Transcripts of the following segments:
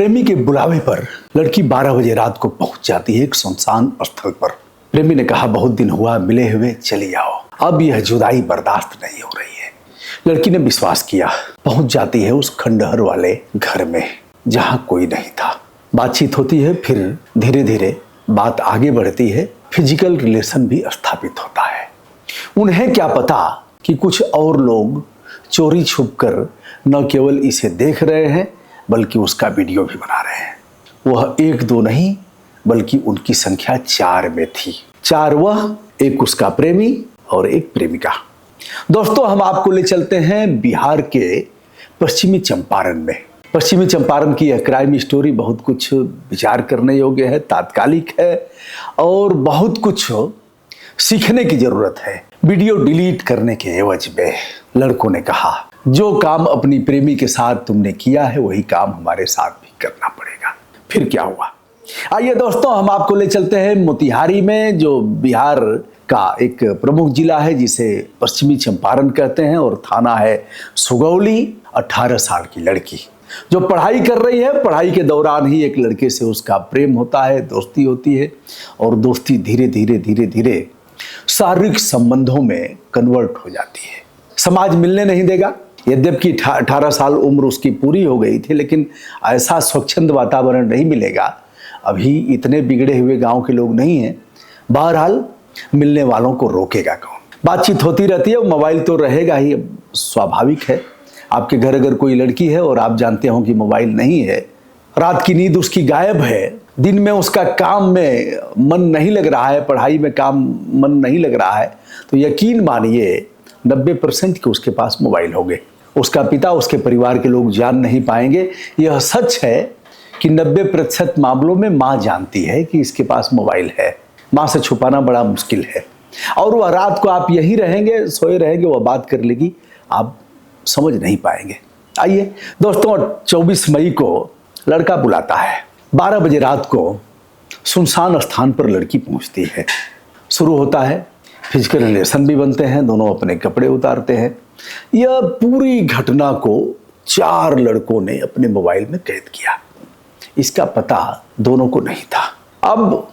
प्रेमी के बुलावे पर लड़की 12 बजे रात को पहुंच जाती है एक सुनसान स्थल पर। प्रेमी ने कहा, बहुत दिन हुआ मिले हुए, चली आओ, अब यह जुदाई बर्दाश्त नहीं हो रही है। लड़की ने विश्वास किया, पहुंच जाती है उस खंडहर वाले घर में जहां कोई नहीं था। बातचीत होती है, फिर धीरे धीरे बात आगे बढ़ती है, फिजिकल रिलेशन भी स्थापित होता है। उन्हें क्या पता कि कुछ और लोग चोरी छुपकर न केवल इसे देख रहे हैं बल्कि उसका वीडियो भी बना रहे हैं। वह एक दो नहीं बल्कि उनकी संख्या 4 में थी। 4 वह, एक उसका प्रेमी और एक प्रेमिका। दोस्तों, हम आपको ले चलते हैं बिहार के पश्चिमी चंपारण में। पश्चिमी चंपारण की यह क्राइम स्टोरी बहुत कुछ विचार करने योग्य है, तात्कालिक है और बहुत कुछ सीखने की जरूरत है। वीडियो डिलीट करने के एवज में लड़कों ने कहा, जो काम अपनी प्रेमी के साथ तुमने किया है वही काम हमारे साथ भी करना पड़ेगा। फिर क्या हुआ, आइए दोस्तों हम आपको ले चलते हैं मोतिहारी में, जो बिहार का एक प्रमुख जिला है जिसे पश्चिमी चंपारण कहते हैं, और थाना है सुगौली। 18 साल की लड़की जो पढ़ाई कर रही है, पढ़ाई के दौरान ही एक लड़के से उसका प्रेम होता है, दोस्ती होती है और दोस्ती धीरे धीरे शारीरिक संबंधों में कन्वर्ट हो जाती है। समाज मिलने नहीं देगा, यद्यपि 18 साल उम्र उसकी पूरी हो गई थी, लेकिन ऐसा स्वच्छंद वातावरण नहीं मिलेगा। अभी इतने बिगड़े हुए गांव के लोग नहीं हैं। बहरहाल मिलने वालों को रोकेगा कौन? बातचीत होती रहती है, मोबाइल तो रहेगा ही, स्वाभाविक है। आपके घर अगर कोई लड़की है और आप जानते हो कि मोबाइल नहीं है, रात की नींद उसकी गायब है, दिन में उसका काम में मन नहीं लग रहा है, पढ़ाई में काम मन नहीं लग रहा है, तो यकीन मानिए 90% के उसके पास मोबाइल होंगे। उसका पिता, उसके परिवार के लोग जान नहीं पाएंगे। यह सच है कि 90% मामलों में माँ जानती है कि इसके पास मोबाइल है। माँ से छुपाना बड़ा मुश्किल है। और वह रात को आप यहीं रहेंगे, सोए रहेंगे, वह बात कर लेगी, आप समझ नहीं पाएंगे। आइए दोस्तों, 24 मई को लड़का बुलाता है। 12 बजे रात को सुनसान स्थान पर लड़की पहुंचती है। शुरू होता है, फिजिकल रिलेशन भी बनते हैं, दोनों अपने कपड़े उतारते हैं। यह पूरी घटना को 4 लड़कों ने अपने मोबाइल में कैद किया। इसका पता दोनों को नहीं था। अब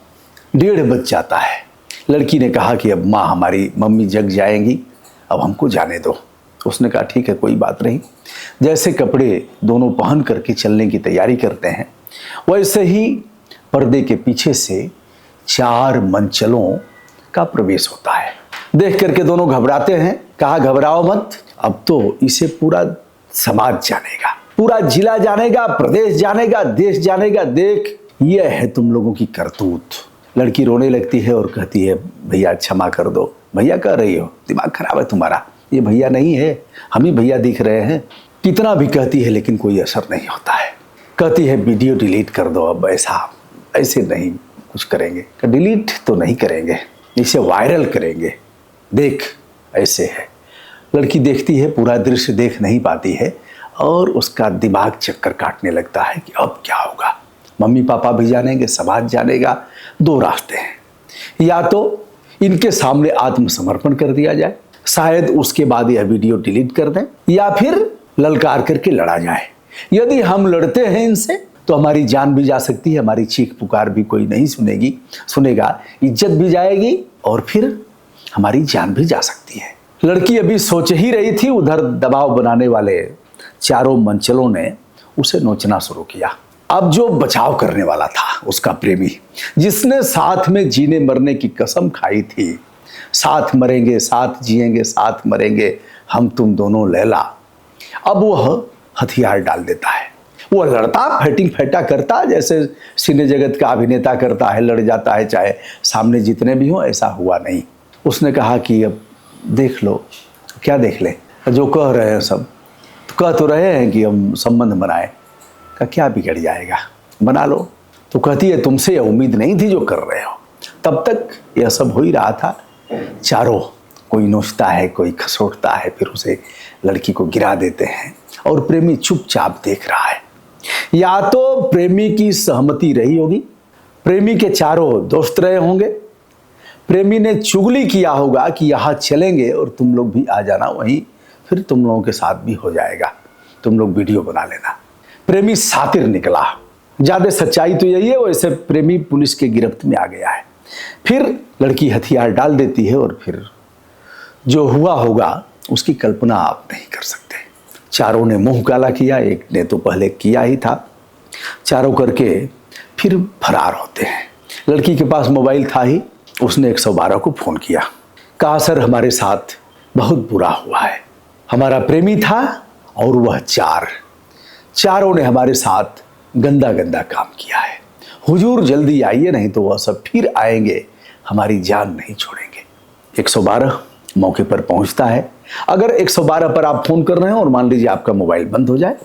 1:30 बज जाता है। लड़की ने कहा कि अब माँ, हमारी मम्मी जग जाएंगी, अब हमको जाने दो। उसने कहा ठीक है, कोई बात नहीं। जैसे कपड़े दोनों पहन करके चलने की तैयारी करते हैं, वैसे ही पर्दे के पीछे से 4 मनचलों का प्रवेश होता है। देख करके दोनों घबराते हैं। कहा, घबराओ मत, अब तो इसे पूरा समाज जानेगा, पूरा जिला जानेगा, प्रदेश जानेगा, देश जानेगा। देख, यह है तुम लोगों की करतूत। लड़की रोने लगती है और कहती है, भैया क्षमा कर दो। भैया कह रही हो, दिमाग खराब है तुम्हारा, ये भैया नहीं है, हम ही भैया दिख रहे हैं। कितना भी कहती है लेकिन कोई असर नहीं होता है। कहती है वीडियो डिलीट कर दो, अब ऐसे नहीं कुछ करेंगे। डिलीट तो नहीं करेंगे, इसे वायरल करेंगे। देख, ऐसे है। लड़की देखती है, पूरा दृश्य देख नहीं पाती है और उसका दिमाग चक्कर काटने लगता है कि अब क्या होगा। मम्मी पापा भी जानेंगे, समाज जानेगा। 2 रास्ते हैं, या तो इनके सामने आत्मसमर्पण कर दिया जाए, शायद उसके बाद यह वीडियो डिलीट कर दें, या फिर ललकार करके लड़ा जाए। यदि हम लड़ते हैं इनसे तो हमारी जान भी जा सकती है, हमारी चीख पुकार भी कोई नहीं सुनेगा, इज्जत भी जाएगी और फिर हमारी जान भी जा सकती है। लड़की अभी सोच ही रही थी, उधर दबाव बनाने वाले 4 मनचलों ने उसे नोचना शुरू किया। अब जो बचाव करने वाला था, उसका प्रेमी, जिसने साथ में जीने मरने की कसम खाई थी, साथ मरेंगे, साथ जिएंगे, साथ मरेंगे, हम तुम दोनों लैला, अब वह हथियार डाल देता है। वह लड़ता, फाइटिंग फैटा करता, जैसे सिने जगत का अभिनेता करता है, लड़ जाता है, चाहे सामने जितने भी हों। ऐसा हुआ नहीं। उसने कहा कि अब देख लो, क्या देख ले, जो कह रहे हैं सब, तो कह तो रहे हैं कि हम संबंध बनाए, का क्या बिगड़ जाएगा, बना लो। तो कहती है, तुमसे यह उम्मीद नहीं थी जो कर रहे हो। तब तक यह सब हो ही रहा था। 4 कोई नोचता है, कोई खसोटता है, फिर उसे लड़की को गिरा देते हैं और प्रेमी चुपचाप देख रहा है। या तो प्रेमी की सहमति रही होगी, प्रेमी के 4 दोस्त रहे होंगे, प्रेमी ने चुगली किया होगा कि यहाँ चलेंगे और तुम लोग भी आ जाना, वहीं फिर तुम लोगों के साथ भी हो जाएगा, तुम लोग वीडियो बना लेना। प्रेमी सातिर निकला, ज्यादा सच्चाई तो यही है। वैसे प्रेमी पुलिस के गिरफ्त में आ गया है। फिर लड़की हथियार डाल देती है और फिर जो हुआ होगा उसकी कल्पना आप नहीं कर सकते। चारों ने मुंह काला किया, एक ने तो पहले किया ही था, चारों करके फिर फरार होते हैं। लड़की के पास मोबाइल था ही, उसने 112 को फोन किया, कहा सर हमारे साथ बहुत बुरा हुआ है, हमारा प्रेमी था और वह चारों ने हमारे साथ गंदा गंदा काम किया है, हुजूर जल्दी आइए नहीं तो वह सब फिर आएंगे, हमारी जान नहीं छोड़ेंगे। 112 मौके पर पहुंचता है। अगर 112 पर आप फोन कर रहे हैं और मान लीजिए आपका मोबाइल बंद हो जाए,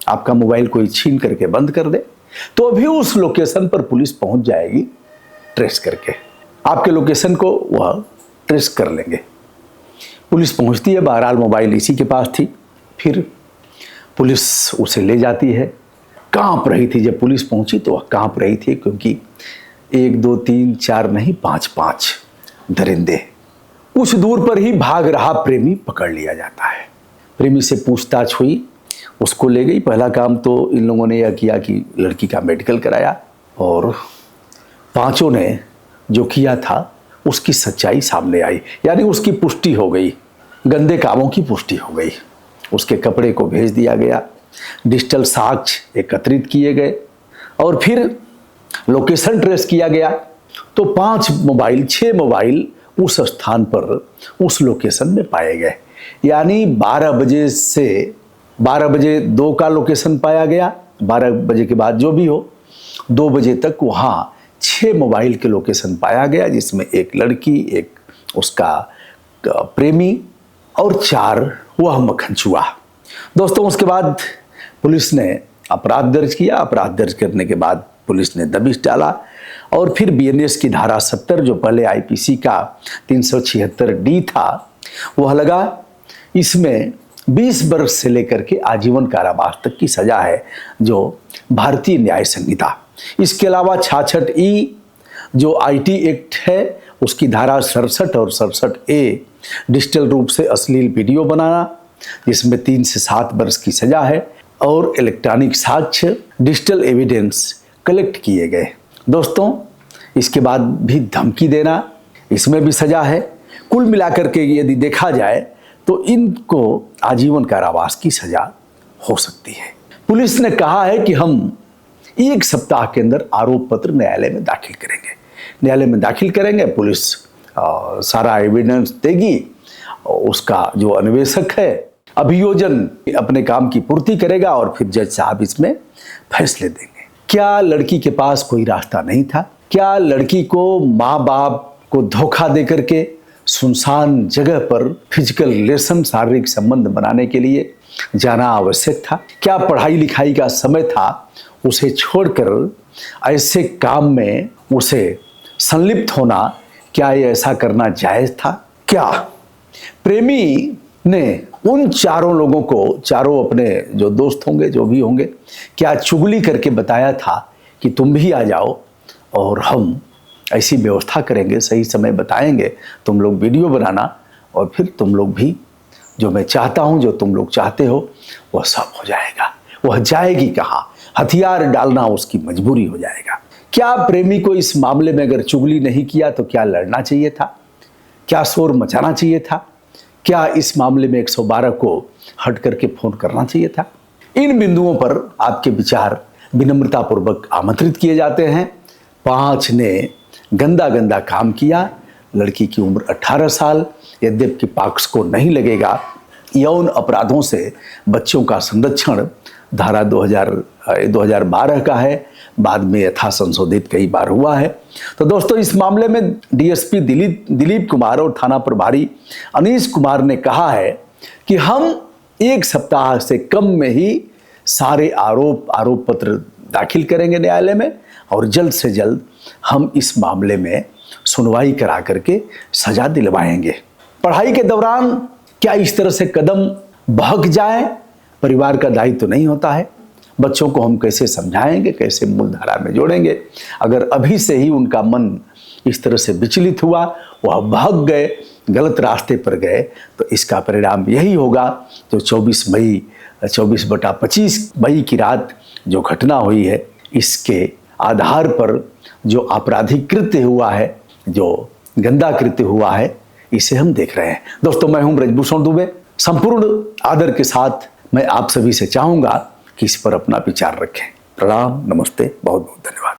आपका मोबाइल कोई छीन करके बंद कर दे, तो भी उस लोकेशन पर पुलिस पहुंच जाएगी ट्रेस करके, आपके लोकेशन को वह ट्रेस कर लेंगे। पुलिस पहुंचती है, बहरहाल मोबाइल इसी के पास थी। फिर पुलिस उसे ले जाती है। कांप रही थी, जब पुलिस पहुंची तो वह कांप रही थी, क्योंकि 1 2 3 4 नहीं 5 दरिंदे। कुछ दूर पर ही भाग रहा प्रेमी पकड़ लिया जाता है। प्रेमी से पूछताछ हुई, उसको ले गई। पहला काम तो इन लोगों ने यह किया कि लड़की का मेडिकल कराया और पांचों ने जो किया था उसकी सच्चाई सामने आई, यानी उसकी पुष्टि हो गई, गंदे कामों की पुष्टि हो गई। उसके कपड़े को भेज दिया गया, डिजिटल साक्ष्य एकत्रित किए गए और फिर लोकेशन ट्रेस किया गया। तो 6 मोबाइल उस स्थान पर उस लोकेशन में पाए गए, यानी 12 बजे 2 का लोकेशन पाया गया, 12 बजे के बाद जो भी हो 2 बजे तक वहाँ 6 मोबाइल के लोकेशन पाया गया, जिसमें एक लड़की, एक उसका प्रेमी और 4 वह मक्खनचुआ। दोस्तों उसके बाद पुलिस ने अपराध दर्ज किया। अपराध दर्ज करने के बाद पुलिस ने दबिश डाला और फिर बीएनएस की धारा 70 जो पहले आईपीसी का 376 डी था वह लगा। इसमें 20 वर्ष से लेकर के आजीवन कारावास तक की सजा है, जो भारतीय न्याय संहिता। इसके अलावा 66 ई जो आईटी एक्ट है उसकी धारा 67 और 67 ए डिजिटल रूप से अश्लील वीडियो बनाना, जिसमें 3 से 7 वर्ष की सजा है, और इलेक्ट्रॉनिक साक्ष्य डिजिटल एविडेंस कलेक्ट किए गए। दोस्तों इसके बाद भी धमकी देना, इसमें भी सजा है। कुल मिलाकर के यदि देखा जाए तो इनको आजीवन कारावास की सजा हो सकती है। पुलिस ने कहा है कि हम 1 सप्ताह के अंदर आरोप पत्र न्यायालय में दाखिल करेंगे। न्यायालय में दाखिल करेंगे, पुलिस सारा एविडेंस देगी, उसका जो अन्वेषक है अभियोजन अपने काम की पूर्ति करेगा और फिर जज साहब इसमें फैसले देंगे। क्या लड़की के पास कोई रास्ता नहीं था? क्या लड़की को माँ बाप को धोखा दे करके सुनसान जगह पर फिजिकल रिलेशन, शारीरिक संबंध बनाने के लिए जाना आवश्यक था? क्या पढ़ाई लिखाई का समय था उसे छोड़कर ऐसे काम में उसे संलिप्त होना, क्या ये ऐसा करना जायज था? क्या प्रेमी ने उन 4 लोगों को, चारों अपने जो दोस्त होंगे, जो भी होंगे, क्या चुगली करके बताया था कि तुम भी आ जाओ और हम ऐसी व्यवस्था करेंगे, सही समय बताएंगे, तुम लोग वीडियो बनाना और फिर तुम लोग भी जो मैं चाहता हूं, जो तुम लोग चाहते हो वह सब हो जाएगा। वह जाएगी कहाँ? हथियार डालना उसकी मजबूरी हो जाएगा। क्या प्रेमी को इस मामले में अगर चुगली नहीं किया तो क्या लड़ना चाहिए था? क्या शोर मचाना चाहिए था? क्या इस मामले में 112 को हट करके फोन करना चाहिए था? इन बिंदुओं पर आपके विचार विनम्रतापूर्वक आमंत्रित किए जाते हैं। 5 ने गंदा गंदा काम किया। लड़की की उम्र 18 साल, यद्यपि पॉक्स को नहीं लगेगा। यौन अपराधों से बच्चों का संरक्षण धारा 2012 का है, बाद में यथा संशोधित कई बार हुआ है। तो दोस्तों इस मामले में डीएसपी दिलीप कुमार और थाना प्रभारी अनीश कुमार ने कहा है कि हम 1 सप्ताह से कम में ही सारे आरोप पत्र दाखिल करेंगे न्यायालय में और जल्द से जल्द हम इस मामले में सुनवाई करा करके सजा दिलवाएंगे। पढ़ाई के दौरान क्या इस तरह से कदम बहक जाए? परिवार का दायित्व तो नहीं होता है। बच्चों को हम कैसे समझाएंगे, कैसे मूलधारा में जोड़ेंगे? अगर अभी से ही उनका मन इस तरह से विचलित हुआ, वह बहक गए, गलत रास्ते पर गए, तो इसका परिणाम यही होगा जो 24/25 मई की रात जो घटना हुई है, इसके आधार पर जो आपराधिक कृत्य हुआ है, जो गंदा कृत्य हुआ है, इसे हम देख रहे हैं। दोस्तों, मैं हूं ब्रजभूषण दुबे। संपूर्ण आदर के साथ मैं आप सभी से चाहूंगा कि इस पर अपना विचार रखें। प्रणाम, नमस्ते, बहुत बहुत धन्यवाद।